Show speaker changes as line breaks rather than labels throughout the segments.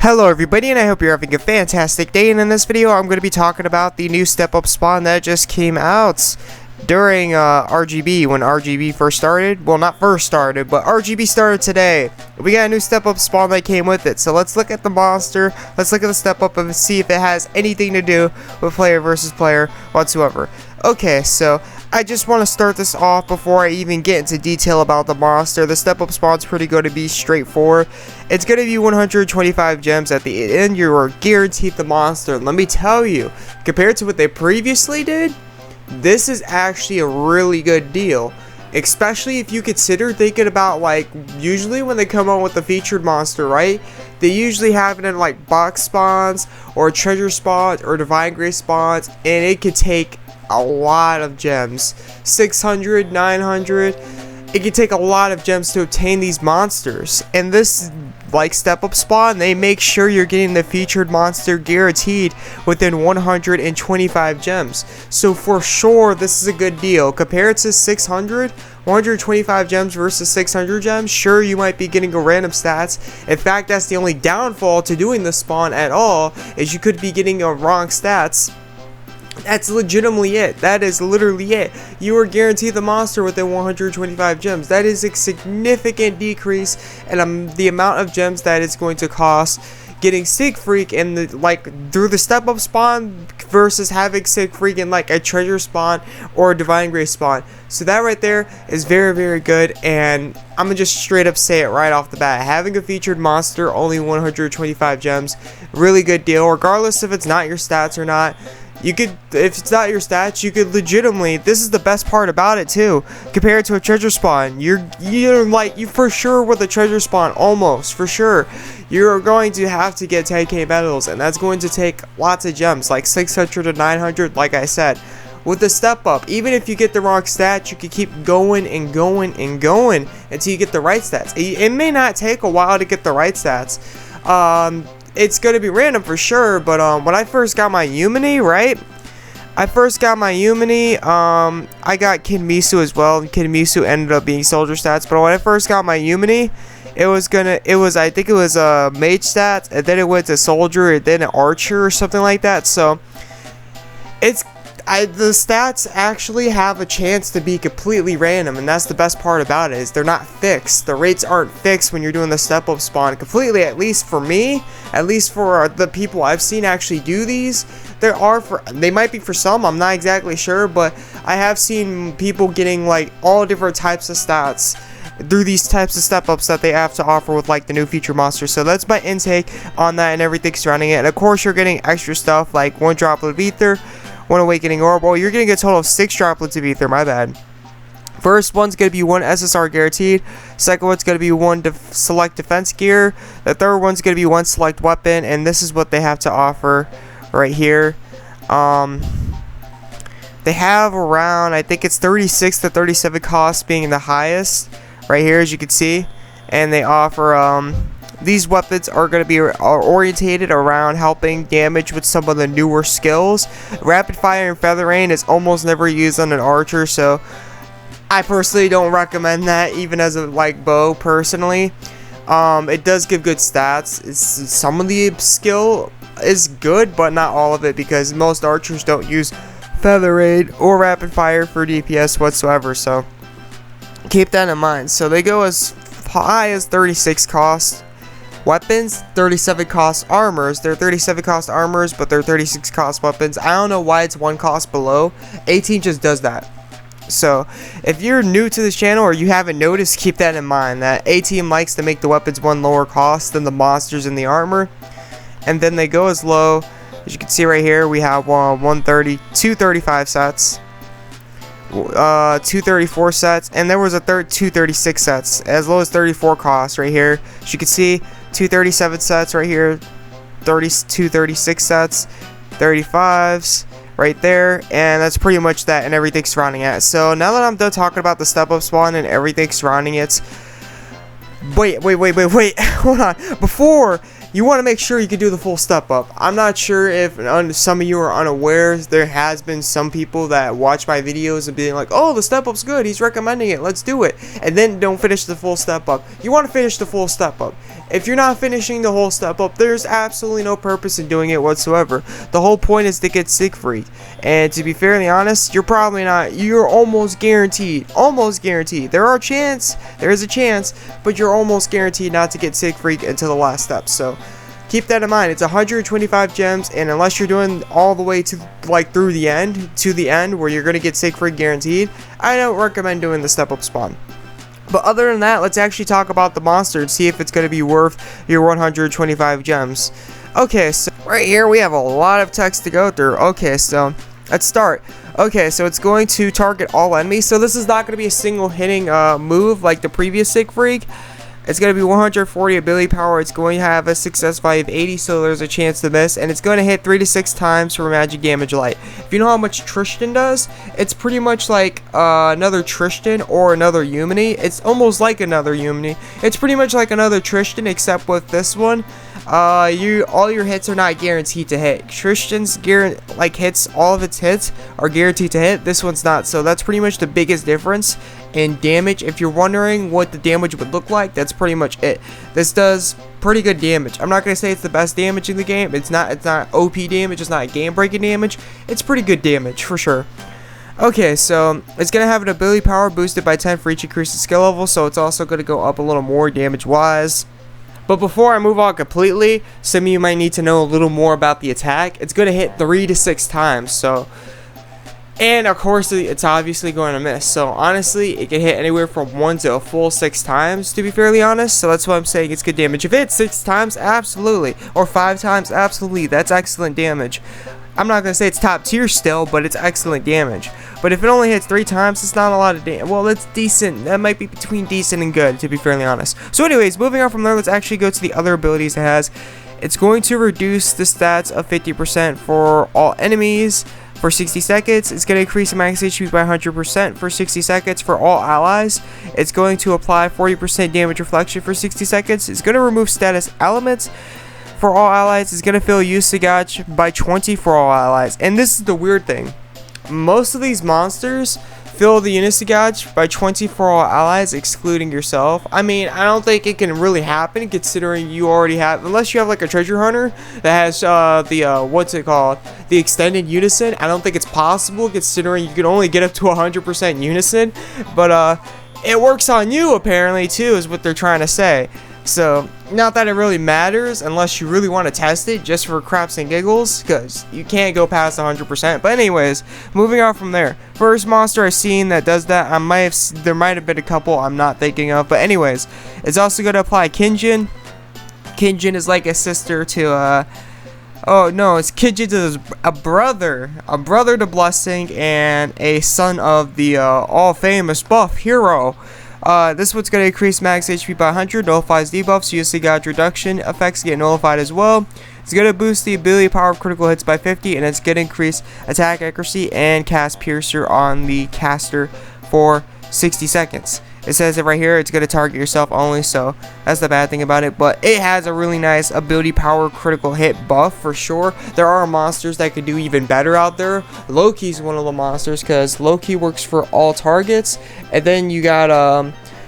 Hello everybody, and I hope you're having a fantastic day, and in this video I'm going to be talking about the new step-up spawn that just came out during RGB, when RGB first started. Well, not first started, but RGB started today. We got a new step-up spawn that came with it, so let's look at the monster, let's look at the step-up and see if it has anything to do with player versus player whatsoever. Okay, so I just want to start this off before I even get into detail about the monster. The step-up spawn's pretty going to be straightforward. It's going to be 125 gems at the end. You're guaranteed the monster. And let me tell you, compared to what they previously did, this is actually a really good deal. Especially if you consider thinking about, like, usually when they come on with the featured monster, right? They usually have it in like box spawns or treasure spawns or divine grace spawns, and it could take a lot of gems, 600, 900. It can take a lot of gems to obtain these monsters, and this, like step-up spawn, they make sure you're getting the featured monster guaranteed within 125 gems. So for sure, this is a good deal. Compared to 600, 125 gems versus 600 gems, sure, you might be getting a random stats. In fact, that's the only downfall to doing this spawn at all, is you could be getting a wrong stats. That's legitimately it. That is literally it. You are guaranteed the monster within 125 gems. That is a significant decrease in the amount of gems that it's going to cost getting Siegfried in the, like, through the step-up spawn versus having Siegfried in like a treasure spawn or a divine grace spawn. So that right there is very, very good, and I'm gonna just straight up say it right off the bat. Having a featured monster, only 125 gems, really good deal, regardless if it's not your stats or not. You could, if it's not your stats, you could legitimately, this is the best part about it too, compared to a treasure spawn. You're like, you for sure with a treasure spawn, almost for sure, you're going to have to get 10k medals, and that's going to take lots of gems, like 600 to 900, like I said. With the step up, even if you get the wrong stats, you can keep going and going and going until you get the right stats. It may not take a while to get the right stats. It's going to be random for sure, but when I first got my Unity, right? I got Kid Misu as well, and Kid Misu ended up being soldier stats, but when I first got my Unity, I think it was mage stats, and then it went to soldier, and then an archer or something like that. So the stats actually have a chance to be completely random, and that's the best part about it, is they're not fixed. The rates aren't fixed when you're doing the step-up spawn completely, at least for me, at least for the people I've seen actually do these. They might be for some, I'm not exactly sure, but I have seen people getting like all different types of stats through these types of step-ups that they have to offer with like the new feature monster. So that's my intake on that and everything surrounding it. And of course, you're getting extra stuff like 1 droplet of ether, 1 awakening orb. Well, you're getting a total of 6 droplets of ether, my bad. First one's going to be 1 SSR guaranteed. Second one's going to be 1 select defense gear. The third one's going to be 1 select weapon, and this is what they have to offer right here. They have around, I think it's 36 to 37 costs being the highest right here, as you can see. And they offer these weapons are going to be orientated around helping damage with some of the newer skills. Rapid fire and feather rain is almost never used on an archer, so I personally don't recommend that, even as a like bow personally. It does give good stats. Some of the skill is good, but not all of it, because most archers don't use feather rain or rapid fire for DPS whatsoever, so keep that in mind. So they go as high as 36 cost. Weapons, 37 cost armors. They're 37 cost armors, but they're 36 cost weapons. I don't know why it's 1 cost below. 18 just does that. So if you're new to this channel or you haven't noticed, keep that in mind, that A-Team likes to make the weapons 1 lower cost than the monsters and the armor. And then they go as low, as you can see right here, we have 235 sets, 234 sets, and there was a 236 sets, as low as 34 costs right here. As you can see, 237 sets right here, 236 sets, 35s right there, and that's pretty much that and everything surrounding it. So now that I'm done talking about the step-up spawn and everything surrounding it, wait, hold on. Before you want to make sure you can do the full step up. I'm not sure if some of you are unaware. There has been some people that watch my videos and being like, oh, the step up's good, he's recommending it, let's do it, and then don't finish the full step up. You want to finish the full step up. If you're not finishing the whole step up, there's absolutely no purpose in doing it whatsoever. The whole point is to get Siegfried. And to be fairly honest, you're probably not. You're almost guaranteed. Almost guaranteed. There is a chance, but you're almost guaranteed not to get Siegfried until the last step. So keep that in mind. It's 125 gems, and unless you're doing all the way to like through the end, where you're gonna get Siegfried guaranteed, I don't recommend doing the step up spawn. But other than that, let's actually talk about the monster and see if it's going to be worth your 125 gems. Okay, so right here we have a lot of text to go through. Okay, so let's start. Okay, so it's going to target all enemies. So this is not going to be a single hitting move like the previous Siegfried. It's going to be 140 ability power. It's going to have a success value of 80, so there's a chance to miss. And it's going to hit 3 to 6 times for magic damage light. If you know how much Tristan does, it's pretty much like another Tristan or another Unity. It's almost like another Unity. It's pretty much like another Tristan, except with this one, all your hits are not guaranteed to hit. Tristan's hits, all of its hits are guaranteed to hit. This one's not. So that's pretty much the biggest difference in damage. If you're wondering what the damage would look like, that's pretty much it. This does pretty good damage. I'm not gonna say it's the best damage in the game. It's not OP damage. It's not game breaking damage. It's pretty good damage for sure. Okay, so it's gonna have an ability power boosted by 10 for each increased skill level. So it's also gonna go up a little more damage wise. But before I move on completely, some of you might need to know a little more about the attack. It's going to hit 3 to 6 times, so, and of course it's obviously going to miss. So honestly, it can hit anywhere from 1 to a full 6 times, to be fairly honest. So that's why I'm saying it's good damage. If it hits 6 times, absolutely, or 5 times, absolutely, that's excellent damage. I'm not going to say it's top tier still, but it's excellent damage. But if it only hits 3 times, it's not a lot of damage. Well, it's decent. That might be between decent and good, to be fairly honest. So anyways, moving on from there, let's actually go to the other abilities it has. It's going to reduce the stats of 50% for all enemies for 60 seconds. It's going to increase the max HP by 100% for 60 seconds for all allies. It's going to apply 40% damage reflection for 60 seconds. It's going to remove status elements for all allies. Is going to fill use gauge by 20 for all allies. And this is the weird thing. Most of these monsters fill the Unison gauge by 20 for all allies, excluding yourself. I mean, I don't think it can really happen considering you already have, unless you have like a treasure hunter that has the extended Unison. I don't think it's possible considering you can only get up to 100% Unison. But it works on you apparently too, is what they're trying to say. So, not that it really matters unless you really want to test it just for craps and giggles, because you can't go past 100%. But anyways, moving on from there. First monster I've seen that does that, there might have been a couple I'm not thinking of. But anyways, it's also going to apply Kinjin. Kinjin is like a sister to, oh no, it's Kinjin is a brother to Blessing and a son of the all-famous buff hero. This one's going to increase max HP by 100, nullifies debuffs, UC gauge reduction effects get nullified as well. It's going to boost the ability power of critical hits by 50, and it's going to increase attack accuracy and cast Piercer on the caster for 60 seconds. It says it right here, it's going to target yourself only, so that's the bad thing about it. But it has a really nice ability power critical hit buff for sure. There are monsters that could do even better out there. Loki's one of the monsters because Loki works for all targets. And then you got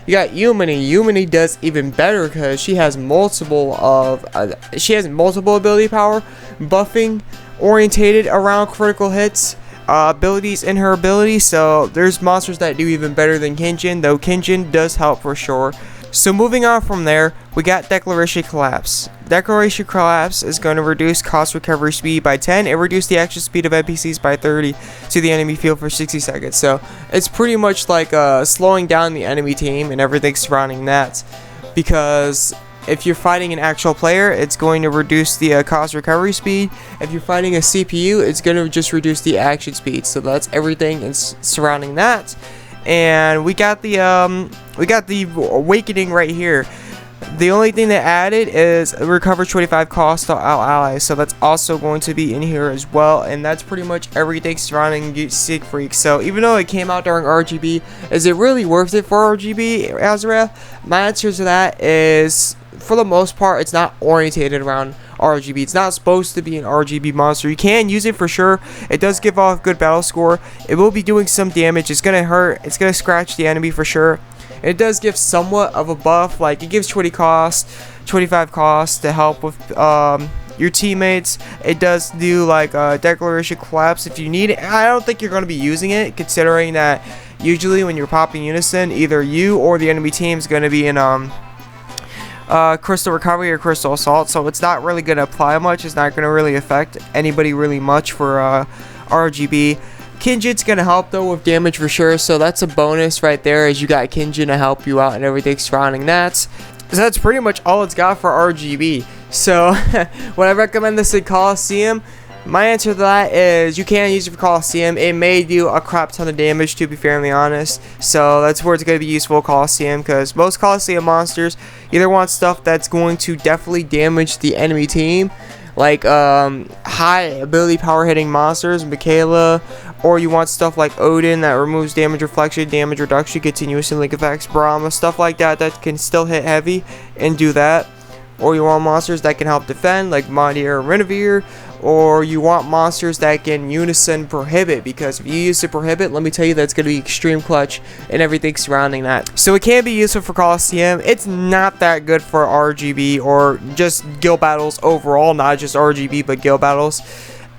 Unity. Unity does even better because she has multiple ability power buffing orientated around critical hits. Abilities in her ability, so there's monsters that do even better than Kinjin, though Kinjin does help for sure. So moving on from there, we got Declaration Collapse. Declaration Collapse is going to reduce cost recovery speed by 10 and reduce the action speed of NPCs by 30 to the enemy field for 60 seconds. So it's pretty much like slowing down the enemy team and everything surrounding that, because if you're fighting an actual player, it's going to reduce the cost recovery speed. If you're fighting a CPU, it's going to just reduce the action speed. So that's everything surrounding that. And we got the Awakening right here. The only thing they added is recovers 25 cost to all allies, so that's also going to be in here as well, and that's pretty much everything surrounding Siegfried. So even though it came out during RGB, is it really worth it for RGB, AzureWrath? My answer to that is, for the most part, it's not orientated around RGB. It's not supposed to be an RGB monster. You can use it for sure. It does give off good battle score. It will be doing some damage. It's gonna hurt. It's gonna scratch the enemy for sure. It does give somewhat of a buff, like it gives 20 cost, 25 cost to help with your teammates. It does do like declaration collapse if you need it. I don't think you're going to be using it, considering that usually when you're popping Unison, either you or the enemy team is going to be in crystal recovery or crystal assault, so it's not really going to apply much. It's not going to really affect anybody really much for RGB. Kinjin's gonna help though with damage for sure, so that's a bonus right there, as you got Kinjin to help you out and everything surrounding that. So that's pretty much all it's got for RGB. So would I recommend this in Coliseum? My answer to that is you can use it for Coliseum. It may do a crap ton of damage, to be fairly honest, so that's where it's going to be useful, Coliseum, because most Coliseum monsters either want stuff that's going to definitely damage the enemy team, like high ability power hitting monsters, Michaela, or you want stuff like Odin that removes damage reflection, damage reduction, continuous and link effects, Brahma, stuff like that that can still hit heavy and do that. Or you want monsters that can help defend, like Mondier or Renevere, or you want monsters that can Unison prohibit, because if you use the prohibit, let me tell you that's going to be extreme clutch and everything surrounding that. So it can be useful for Coliseum. It's not that good for RGB or just guild battles overall, not just RGB but guild battles.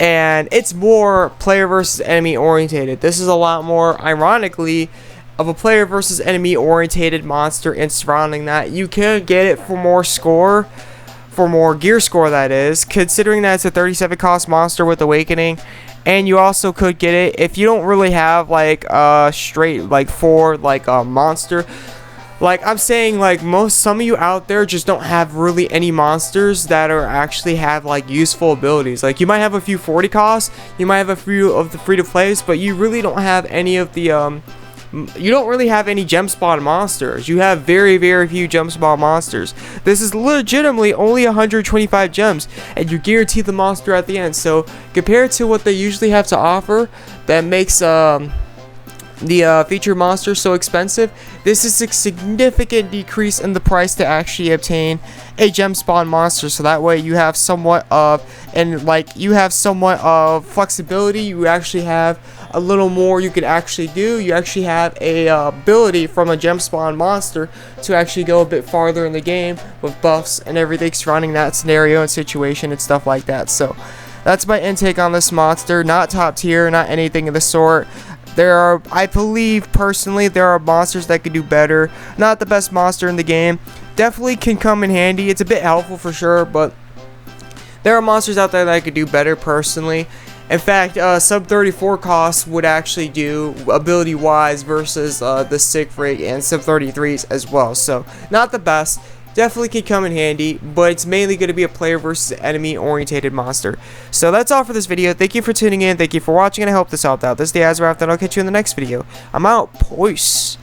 And it's more player versus enemy orientated. This is a lot more, ironically, of a player versus enemy orientated monster, and surrounding that you can get it for more score, for more gear score, that is, considering that it's a 37 cost monster with awakening. And you also could get it if you don't really have like straight like for like a monster. Like I'm saying, like some of you out there just don't have really any monsters that are actually have like useful abilities. Like you might have a few 40 costs, you might have a few of the free to plays, but you really don't have any of the you don't really have any gem spawn monsters. You have very few gem spawn monsters. This is legitimately only 125 gems, and you guarantee the monster at the end. So compared to what they usually have to offer, that makes the feature monster so expensive, this is a significant decrease in the price to actually obtain a gem spawn monster. So that way you have somewhat of, and like you have somewhat of flexibility. You actually have a little more you could actually do. You actually have a ability from a gem spawn monster to actually go a bit farther in the game with buffs and everything surrounding that scenario and situation and stuff like that. So that's my intake on this monster. Not top tier, not anything of the sort. There are, I believe personally, there are monsters that could do better. Not the best monster in the game. Definitely can come in handy. It's a bit helpful for sure, but there are monsters out there that could do better personally. In fact, sub 34 costs would actually do ability wise versus the Siegfried and sub 33s as well. So not the best. Definitely can come in handy, but it's mainly going to be a player versus enemy orientated monster. So that's all for this video. Thank you for tuning in. Thank you for watching, and I hope this helped out. This is the AzureWrath, and I'll catch you in the next video. I'm out. Peace.